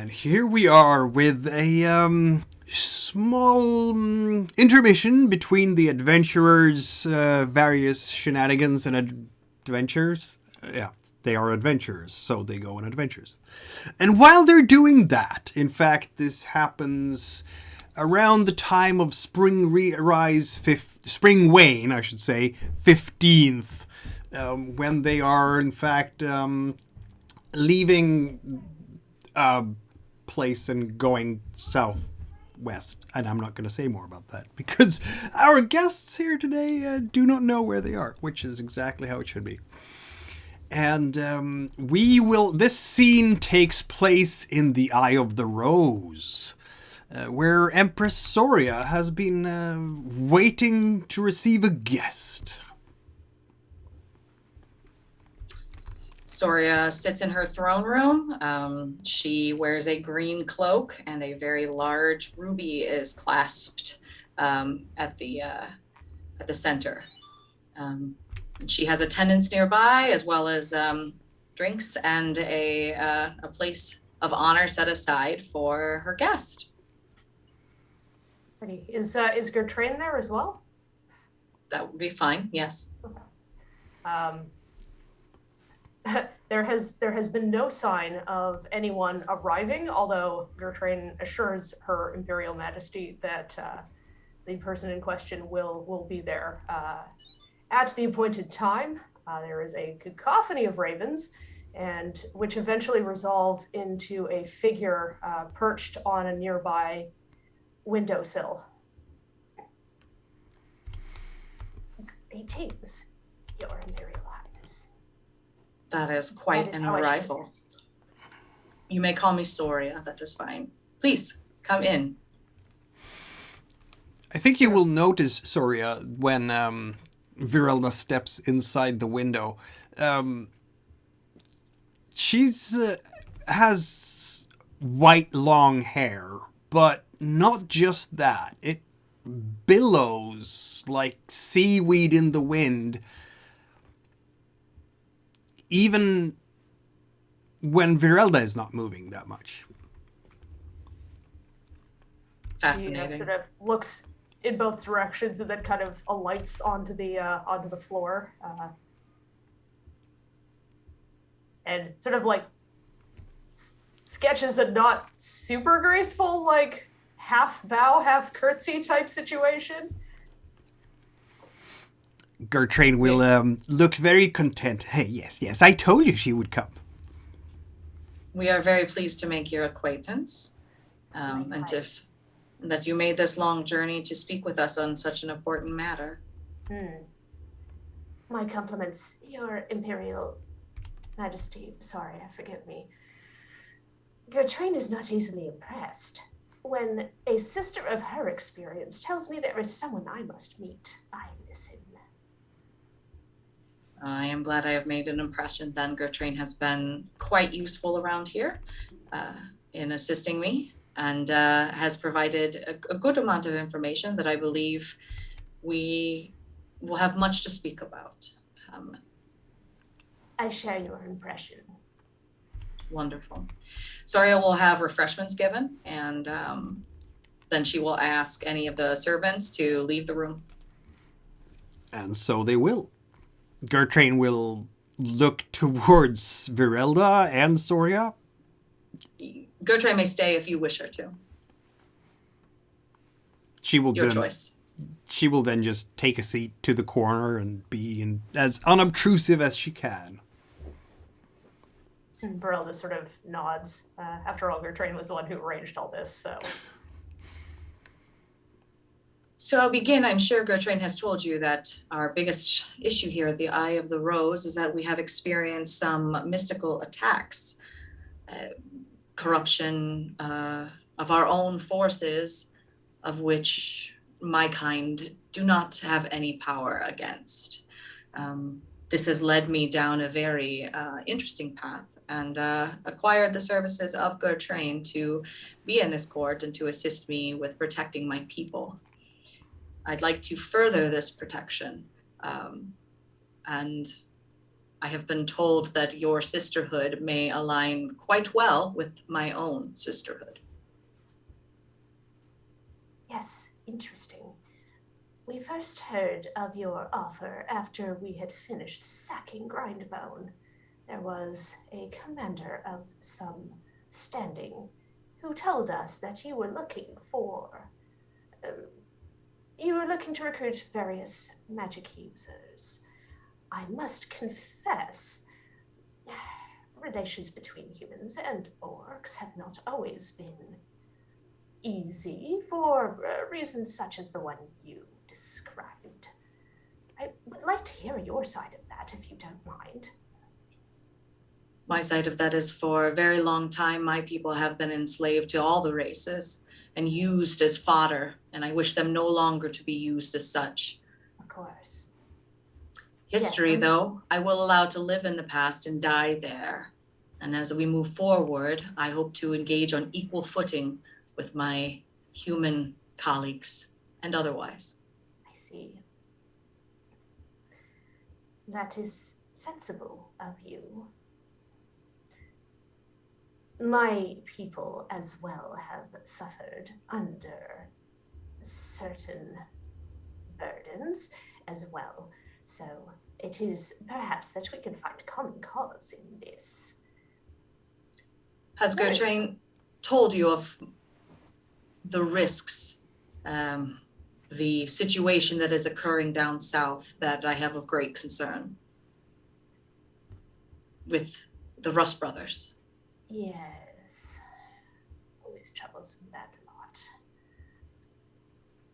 And here we are with a small intermission between the adventurers' various shenanigans and adventures. Yeah, they are adventurers, so they go on adventures. And while they're doing that, in fact, this happens around the time of Spring Wane, I should say, 15th, when they are, in fact, leaving a place and going southwest. And I'm not going to say more about that because our guests here today do not know where they are, which is exactly how it should be. And this scene takes place in the Eye of the Rose, where Empress Soria has been waiting to receive a guest. Soria sits in her throne room. She wears a green cloak, and a very large ruby is clasped at the center. And she has attendants nearby, as well as drinks and a place of honor set aside for her guest. Is Gertrude there as well? That would be fine. Yes. There has been no sign of anyone arriving, although Gertrude assures Her Imperial Majesty that the person in question will be there at the appointed time. There is a cacophony of ravens, and which eventually resolve into a figure perched on a nearby windowsill. Greetings, Your Imperial Highness. That is quite an arrival. You may call me Soria, that is fine. Please, come in. I think you will notice, Soria, when Virelda steps inside the window. She's has white long hair, but not just that. It billows like seaweed in the wind, even when Virelda is not moving that much. Fascinating. She sort of looks in both directions and then kind of alights onto the floor, and sort of like sketches a not super graceful, like half bow, half curtsy type situation. Gertrude will look very content. Hey, yes, I told you she would come. We are very pleased to make your acquaintance, and that you made this long journey to speak with us on such an important matter. My compliments, Your Imperial Majesty. Sorry, forgive me. Gertrude is not easily impressed. When a sister of her experience tells me there is someone I must meet, I listen. I am glad I have made an impression then. Gertrude has been quite useful around here in assisting me, and has provided a good amount of information that I believe we will have much to speak about. I share your impression. Wonderful. Soria will have refreshments given, and then she will ask any of the servants to leave the room. And so they will. Gertrude will look towards Virelda and Soria. Gertrude may stay if you wish her to. Your choice. She will then just take a seat to the corner and be as unobtrusive as she can. And Virelda sort of nods. After all, Gertrude was the one who arranged all this, so... So I'll begin. I'm sure Gertrude has told you that our biggest issue here at the Eye of the Rose is that we have experienced some mystical attacks, corruption of our own forces, of which my kind do not have any power against. This has led me down a very interesting path, and acquired the services of Gertrude to be in this court and to assist me with protecting my people. I'd like to further this protection, and I have been told that your sisterhood may align quite well with my own sisterhood. Yes, interesting. We first heard of your offer after we had finished sacking Grindbone. There was a commander of some standing who told us that you were looking for. You were looking to recruit various magic users. I must confess, relations between humans and orcs have not always been easy for reasons such as the one you described. I would like to hear your side of that, if you don't mind. My side of that is for a very long time, my people have been enslaved to all the races and used as fodder, and I wish them no longer to be used as such. Of course. History, Yes, though, I will allow to live in the past and die there. And as we move forward, I hope to engage on equal footing with my human colleagues and otherwise. I see. That is sensible of you. My people as well have suffered under certain burdens as well, so it is perhaps that we can find common cause in this. Has Gertrude told you of the risks, the situation that is occurring down south that I have of great concern with the Rust brothers? Yes. Always troublesome, that lot.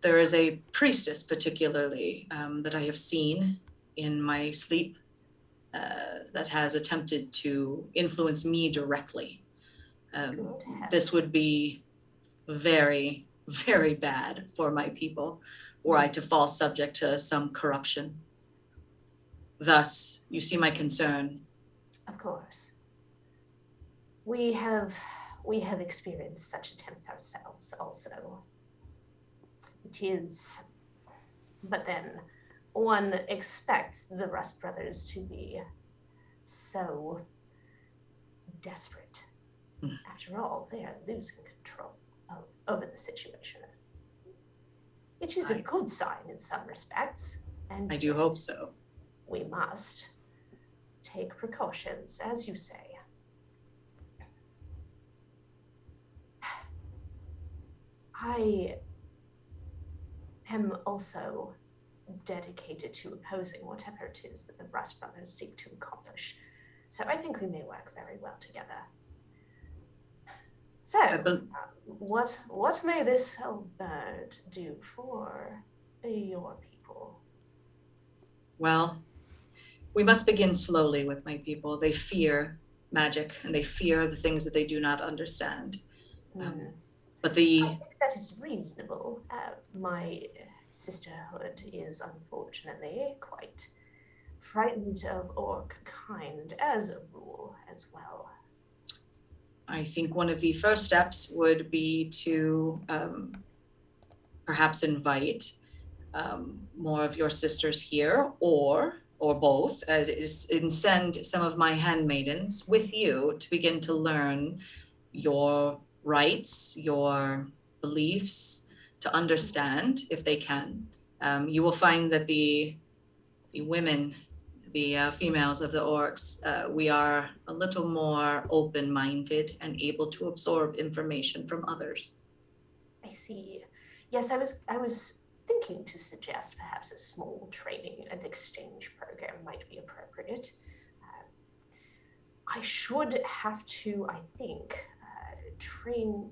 There is a priestess particularly that I have seen in my sleep that has attempted to influence me directly. This would be very, very bad for my people were I to fall subject to some corruption. Thus, you see my concern. Of course. We have experienced such attempts ourselves also. It is, but then one expects the Rust brothers to be so desperate. After all, they are losing control over the situation. Which is a good sign in some respects. And I do hope so. We must take precautions, as you say. I am also dedicated to opposing whatever it is that the Rust brothers seek to accomplish. So I think we may work very well together. So, what may this old bird do for your people? Well, we must begin slowly with my people. They fear magic and they fear the things that they do not understand. But I think that is reasonable. My sisterhood is unfortunately quite frightened of orc kind as a rule as well. I think one of the first steps would be to perhaps invite more of your sisters here, or both, and send some of my handmaidens with you to begin to learn your rights, your beliefs, to understand if they can. You will find that the women, the females of the orcs, we are a little more open-minded and able to absorb information from others. I see. Yes, I was thinking to suggest perhaps a small training and exchange program might be appropriate. I should have to, I think, train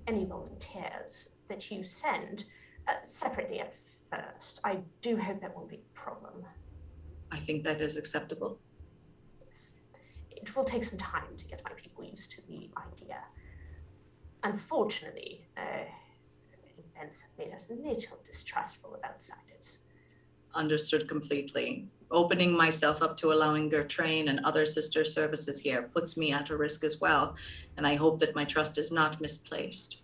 any volunteers that you send separately at first. I do hope that won't be a problem. I think that is acceptable. Yes. It will take some time to get my people used to the idea. Unfortunately, events have made us a little distrustful of outsiders. Understood completely. Opening myself up to allowing Gertrain and other sister services here puts me at a risk as well, and I hope that my trust is not misplaced.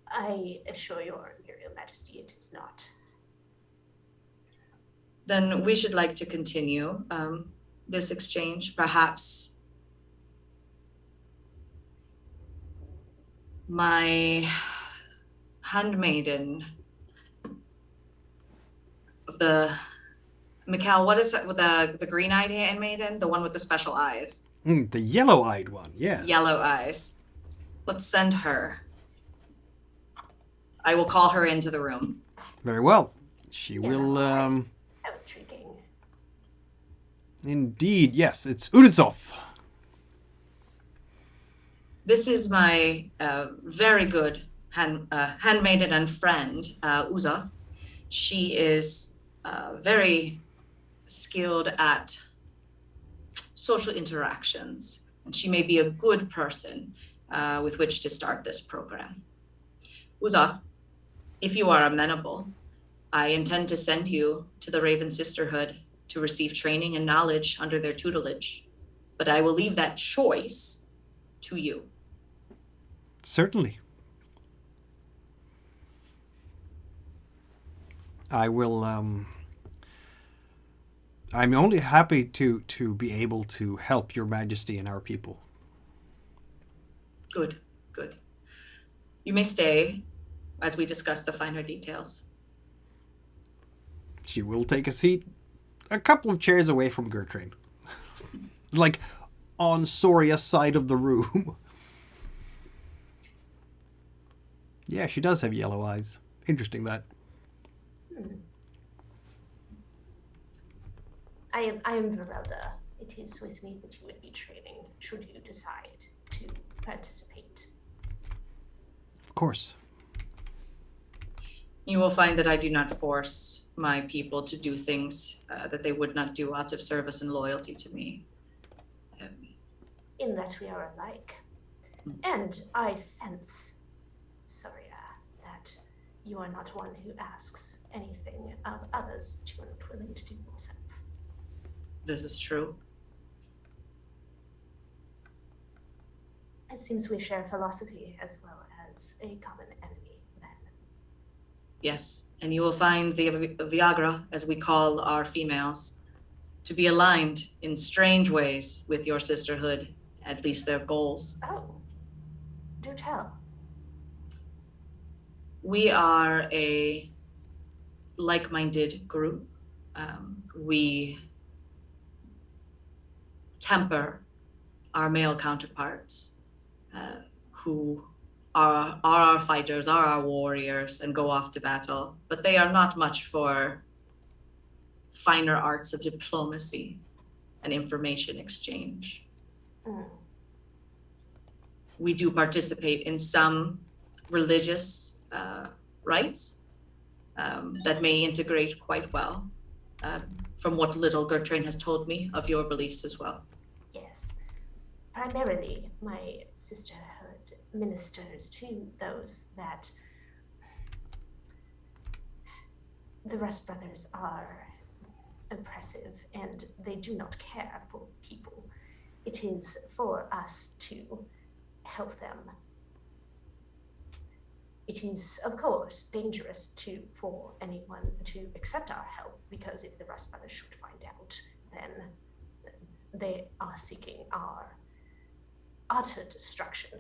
I assure your Imperial Majesty it is not. Then we should like to continue. this exchange. Perhaps my handmaiden of the Mikhail, what is it with the green-eyed handmaiden? The one with the special eyes. The yellow-eyed one, yes. Yellow eyes. Let's send her. I will call her into the room. Very well. She will, How intriguing. Indeed, yes, it's Urizov. This is my very good handmaiden and friend, Uzoth. She is very skilled at social interactions, and she may be a good person with which to start this program. Uzoth, if you are amenable, I intend to send you to the Raven Sisterhood to receive training and knowledge under their tutelage, but I will leave that choice to you. Certainly. I will, I'm only happy to be able to help your majesty and our people. Good, good. You may stay as we discuss the finer details. She will take a seat a couple of chairs away from Gertrude. Like on Soria's side of the room. Yeah, she does have yellow eyes. Interesting that. I am Verelda. It is with me that you would be training, should you decide to participate. Of course. You will find that I do not force my people to do things that they would not do out of service and loyalty to me. In that we are alike. And I sense, Soria, that you are not one who asks anything of others that you are not willing to do yourself. This is true. It seems we share philosophy as well as a common enemy, then. Yes, and you will find the Viagra, as we call our females, to be aligned in strange ways with your sisterhood, at least their goals. Oh, do tell. We are a like-minded group. We temper our male counterparts who are our fighters, are our warriors, and go off to battle. But they are not much for finer arts of diplomacy and information exchange. We do participate in some religious rites that may integrate quite well, from what little Gertrude has told me of your beliefs as well. Yes. Primarily, my sisterhood ministers to those that the Rust Brothers are oppressive and they do not care for people. It is for us to help them. It is, of course, dangerous for anyone to accept our help, because if the Rust Brothers should find out, then they are seeking our utter destruction.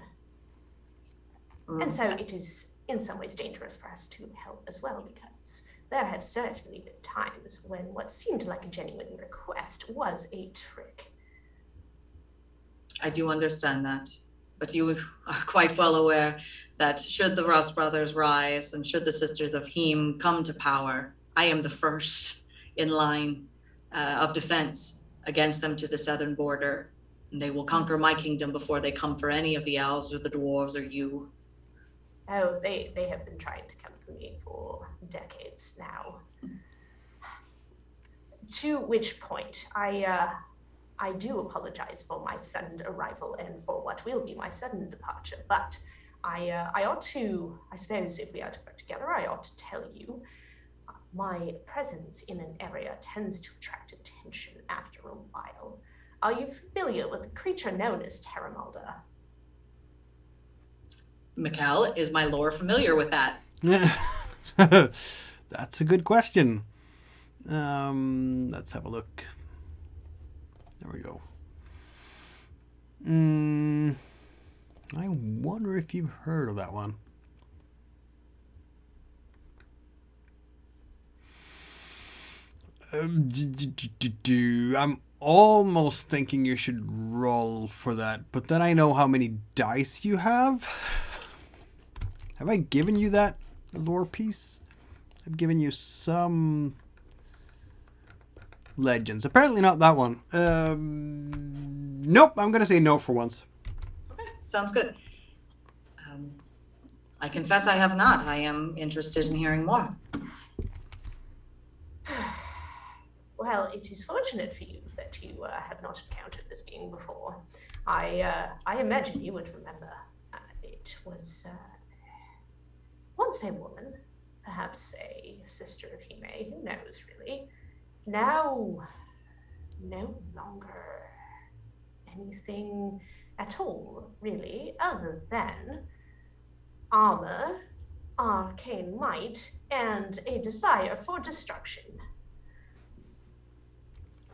And so it is in some ways dangerous for us to help as well, because there have certainly been times when what seemed like a genuine request was a trick. I do understand that, but you are quite well aware that should the Rust Brothers rise and should the Sisters of Heme come to power, I am the first in line of defense against them to the southern border. And they will conquer my kingdom before they come for any of the elves or the dwarves or you. Oh, they have been trying to come for me for decades now. To which point, I do apologize for my sudden arrival and for what will be my sudden departure, but I ought to, I suppose if we are to work together, I ought to tell you, my presence in an area tends to attract attention after a while. Are you familiar with a creature known as Terramalda? Mikhail, is my lore familiar with that? That's a good question. Let's have a look. There we go. I wonder if you've heard of that one. I'm almost thinking you should roll for that, but then I know how many dice you have. Have I given you that lore piece? I've given you some legends. Apparently not that one. Nope, I'm going to say no for once. Okay, sounds good. I confess I have not. I am interested in hearing more. Well, it is fortunate for you that you have not encountered this being before. I imagine you would remember. It was once a woman, perhaps a sister of Hime, who knows really. Now, no longer anything at all, really, other than armor, arcane might, and a desire for destruction.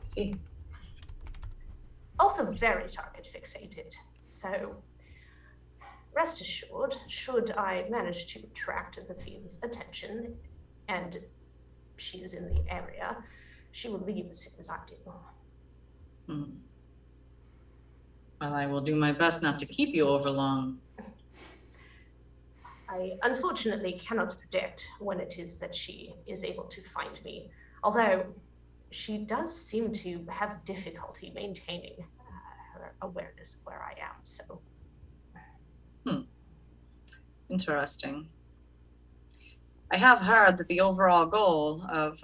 See. Also very target fixated, so rest assured, should I manage to attract the fiend's attention, and she is in the area, she will leave as soon as I do. Well, I will do my best not to keep you over long. I unfortunately cannot predict when it is that she is able to find me, although she does seem to have difficulty maintaining her awareness of where I am, so. Interesting. I have heard that the overall goal of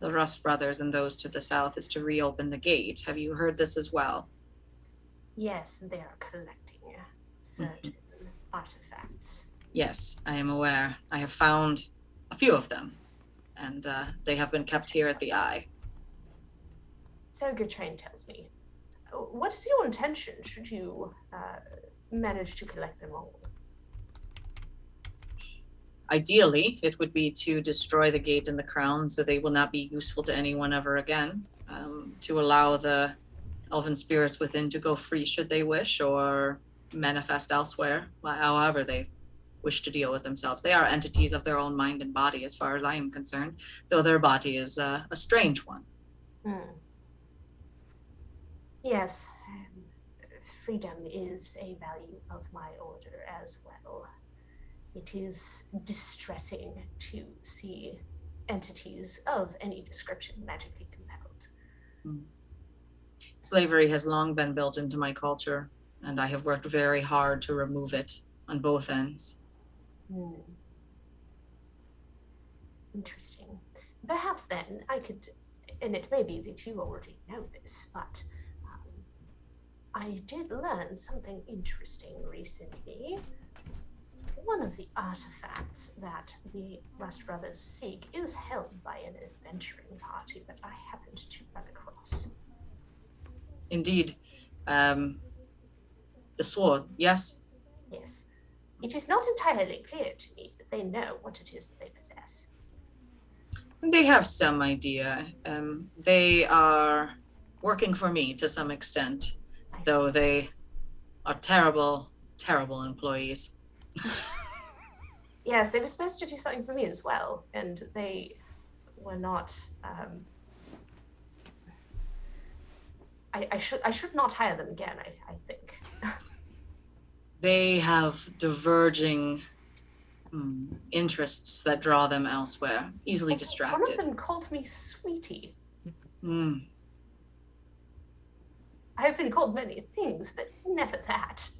the Rust brothers and those to the south is to reopen the gate. Have you heard this as well? Yes, they are collecting certain artifacts. Yes, I am aware. I have found a few of them, and they have been kept here at the Eye. So Gertrain tells me. What is your intention should you manage to collect them all? Ideally, it would be to destroy the gate and the crown so they will not be useful to anyone ever again, to allow the elven spirits within to go free should they wish, or manifest elsewhere, however they wish to deal with themselves. They are entities of their own mind and body as far as I am concerned, though their body is a strange one. Yes, freedom is a value of my order as well. It is distressing to see entities of any description magically compelled. Slavery has long been built into my culture, and I have worked very hard to remove it on both ends. Interesting. Perhaps then I could, and it may be that you already know this, but I did learn something interesting recently. One of the artifacts that the Rust Brothers seek is held by an adventuring party that I happened to run across. Indeed. The sword, yes? Yes. It is not entirely clear to me that they know what it is that they possess. They have some idea. They are working for me to some extent, though they are terrible, terrible employees. Yes, they were supposed to do something for me as well, and they were not. I should not hire them again. I think. They have diverging interests that draw them elsewhere, easily distracted. One of them called me sweetie. Mm. I have been called many things, but never that.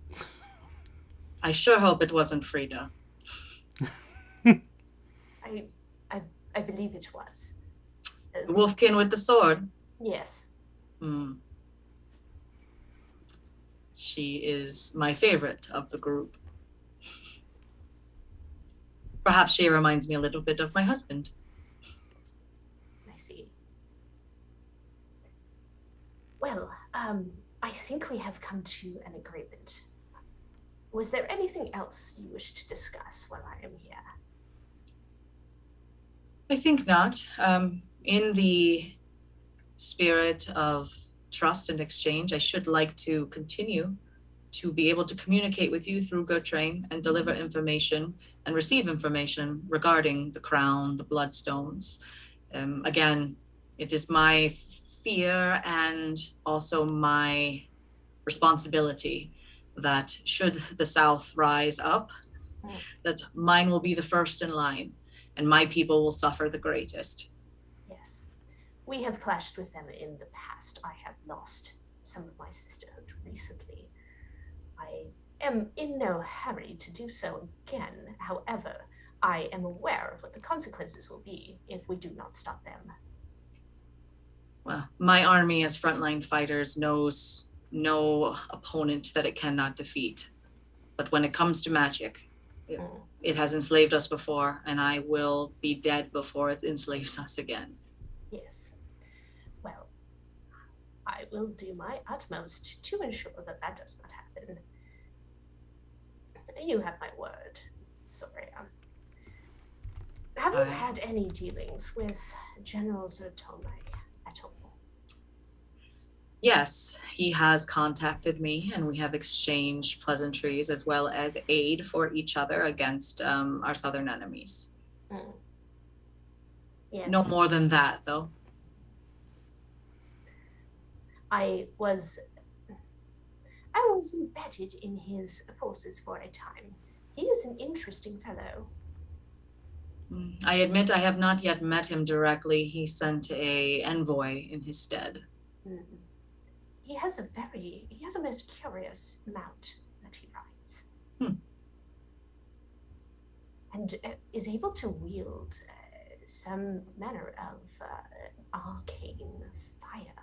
I sure hope it wasn't Frida. I believe it was. The wolfkin with the sword? Yes. She is my favorite of the group. Perhaps she reminds me a little bit of my husband. I see. Well, I think we have come to an agreement. Was there anything else you wish to discuss while I am here? I think not. In the spirit of trust and exchange. I should like to continue to be able to communicate with you through Gertrain and deliver information and receive information regarding the crown, the bloodstones. Again, it is my fear and also my responsibility that should the South rise up, that mine will be the first in line and my people will suffer the greatest. Yes. We have clashed with them in the past. I have lost some of my sisterhood recently. I am in no hurry to do so again. However, I am aware of what the consequences will be if we do not stop them. Well, my army as frontline fighters knows no opponent that it cannot defeat. But when it comes to magic, it has enslaved us before, and I will be dead before it enslaves us again. Yes. Well, I will do my utmost to ensure that that does not happen. You have my word, Soria. Have you had any dealings with General Zertome at all? Yes, he has contacted me, and we have exchanged pleasantries as well as aid for each other against our southern enemies. Yes. No more than that, though. I was embedded in his forces for a time. He is an interesting fellow. I admit I have not yet met him directly. He sent an envoy in his stead. He has a most curious mount that he rides. And is able to wield some manner of arcane fire.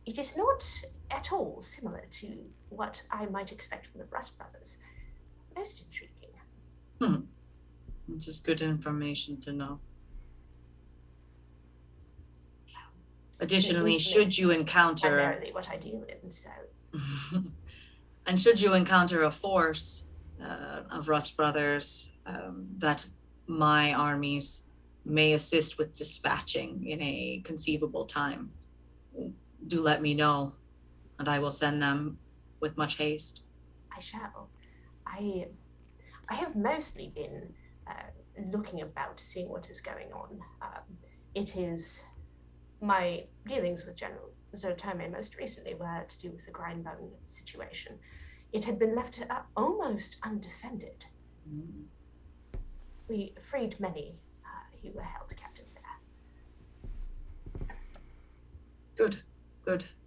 It is not at all similar to what I might expect from the Rust Brothers. Most intriguing. This is good information to know. Additionally, should you encounter... primarily what I deal in, so... And should you encounter a force of Rust Brothers that my armies may assist with dispatching in a conceivable time, do let me know, and I will send them with much haste. I shall. I have mostly been looking about, seeing what is going on. It is my dealings with General Zertome most recently were to do with the Grindbone situation. It had been left almost undefended. We freed many who were held captive there. Good.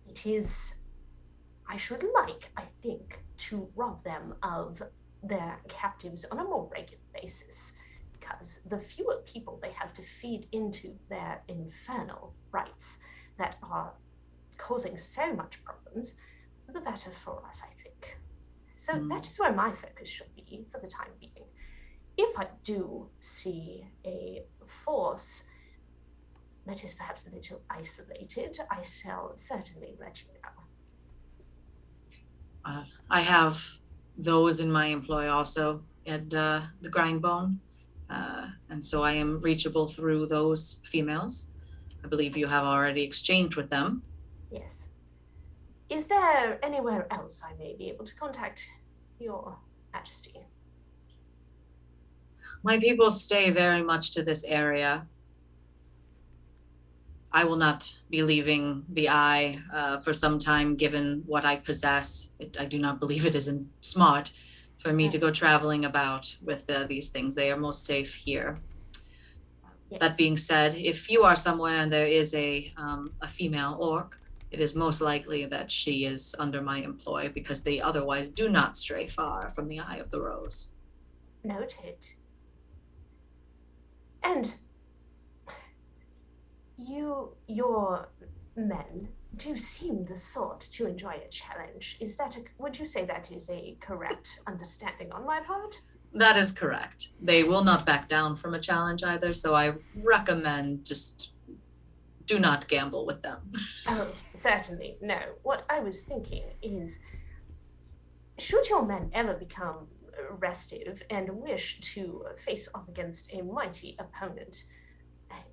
It is... I should like, I think, to rob them of their captives on a more regular basis, because the fewer people they have to feed into their infernal rites that are causing so much problems, the better for us, I think. So that is where my focus should be for the time being. If I do see a force that is perhaps a little isolated, I shall certainly let you know. I have those in my employ also at the Grindbone, and so I am reachable through those females. I believe you have already exchanged with them. Yes. Is there anywhere else I may be able to contact your Majesty? My people stay very much to this area. I will not be leaving the Eye for some time, given what I possess. I do not believe it isn't smart for me to go traveling about with these things. They are most safe here. Yes. That being said, if you are somewhere and there is a female orc, it is most likely that she is under my employ, because they otherwise do not stray far from the Eye of the Rose. Noted. And your men do seem the sort to enjoy a challenge. Would you say that is a correct understanding on my part? That is correct. They will not back down from a challenge either, so I recommend just do not gamble with them. Oh, certainly. No. What I was thinking is, should your men ever become restive and wish to face off against a mighty opponent,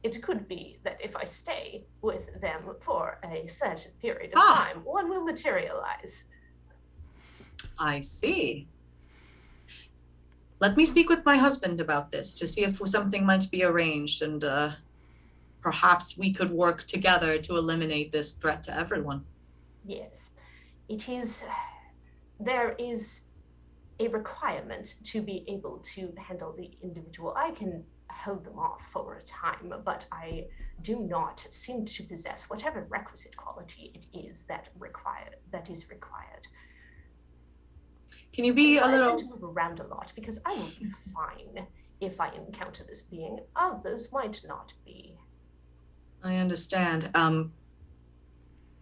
it could be that if I stay with them for a certain period of Ah. time, one will materialize. I see. Let me speak with my husband about this to see if something might be arranged, and perhaps we could work together to eliminate this threat to everyone. Yes, it is. There is a requirement to be able to handle the individual. I can hold them off for a time, but I do not seem to possess whatever requisite quality it is that is required. Can you be So a I little... tend to move around a lot because I will be fine if I encounter this being. Others might not be. I understand.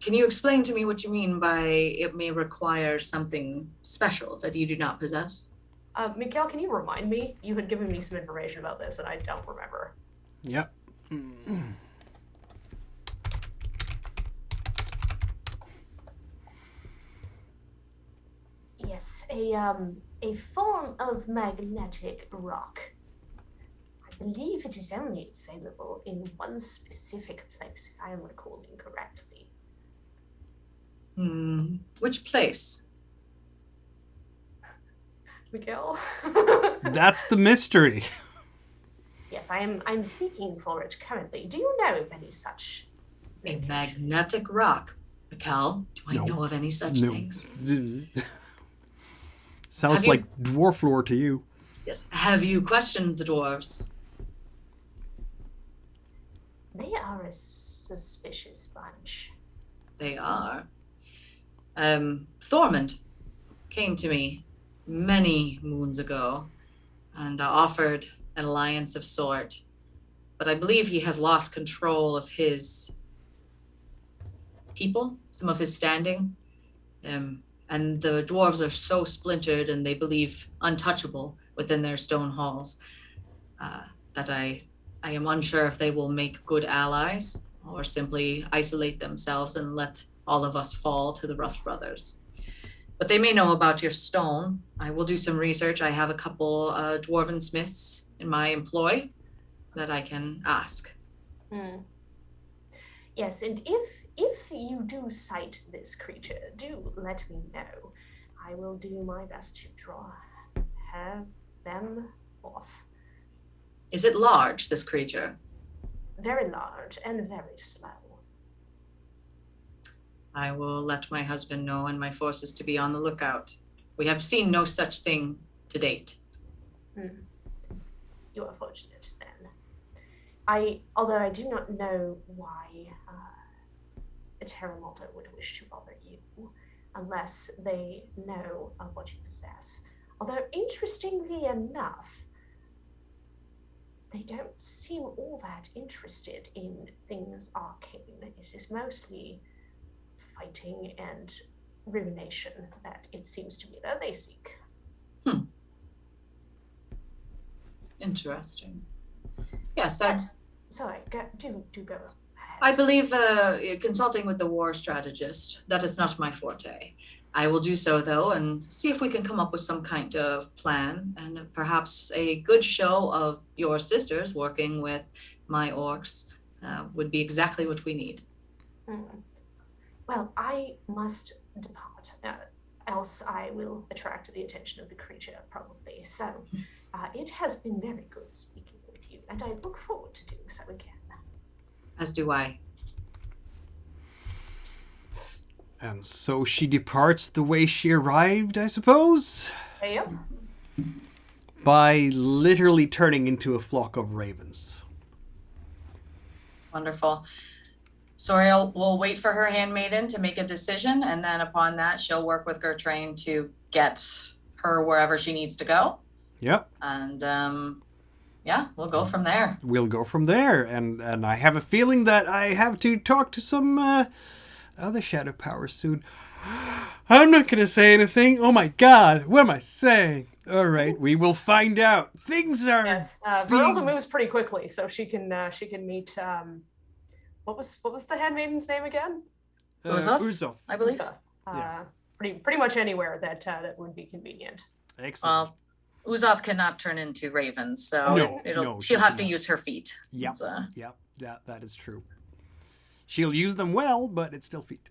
Can you explain to me what you mean by it may require something special that you do not possess? Mikhail, can you remind me? You had given me some information about this and I don't remember. Yep. Yes, a form of magnetic rock. I believe it is only available in one specific place, if I am recalling correctly. Which place? Miguel? That's the mystery. Yes, I'm seeking for it currently. Do you know of any such A location? magnetic rock. Mikal, do I No. know of any such things? Sounds Have you- like dwarf lore to you. Yes. Have you questioned the dwarves? They are a suspicious bunch. They are. Thormund came to me many moons ago and offered an alliance of sort, but I believe he has lost control of his people, some of his standing. And the dwarves are so splintered and they believe untouchable within their stone halls that I am unsure if they will make good allies or simply isolate themselves and let all of us fall to the Rust Brothers. But they may know about your stone. I will do some research. I have a couple dwarven smiths in my employ that I can ask. Yes, and if you do sight this creature, do let me know. I will do my best to have them off. Is it large, this creature? Very large and very slow. I will let my husband know and my forces to be on the lookout. We have seen no such thing to date. You are fortunate then. Although I do not know why a Terra Malta would wish to bother you, unless they know of what you possess. Although, interestingly enough, they don't seem all that interested in things arcane. It is mostly fighting and ruination that it seems to me that they seek. Interesting. Yes, Sorry, do go ahead. I believe consulting with the war strategist, that is not my forte. I will do so, though, and see if we can come up with some kind of plan and perhaps a good show of your sisters working with my orcs would be exactly what we need. Well, I must depart, else I will attract the attention of the creature, probably. So, it has been very good speaking with you, and I look forward to doing so again. As do I. And so she departs the way she arrived, I suppose? Yep. By literally turning into a flock of ravens. Wonderful. Soriel will wait for her handmaiden to make a decision, and then upon that, she'll work with Gertrain to get her wherever she needs to go. Yep. And yeah, we'll go from there. We'll go from there. And I have a feeling that I have to talk to some other shadow powers soon. I'm not going to say anything. Oh my god, what am I saying? All right, we will find out. Things are... Yes, Verelda moves pretty quickly, so she can meet... What was the handmaiden's name again? Uzoth, I believe. Uzoth. Pretty much anywhere that would be convenient. Excellent. Well, Uzoth cannot turn into ravens, so No, she'll she have to cannot. use her feet. Yep, So, yep, that is true. She'll use them well, but it's still feet.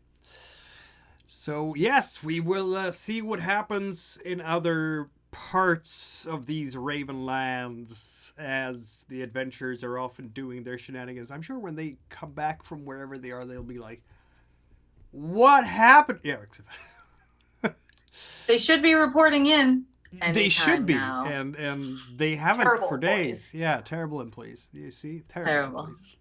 So yes, we will see what happens in other parts of these Ravenlands as the adventurers are often doing their shenanigans. I'm sure when they come back from wherever they are, they'll be like, "What happened?" Yeah, they should be reporting in. they should be, now. and they haven't Terrible for days. employees. Yeah, terrible employees. You see, Terrible. employees.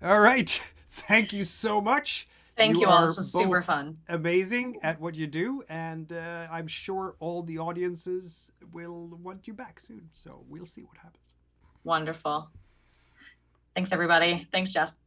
All right, thank you so much. Thank you all. are This was super both fun. amazing at what you do, and I'm sure all the audiences will want you back soon. So we'll see what happens. Wonderful. Thanks, everybody. Thanks, Jess.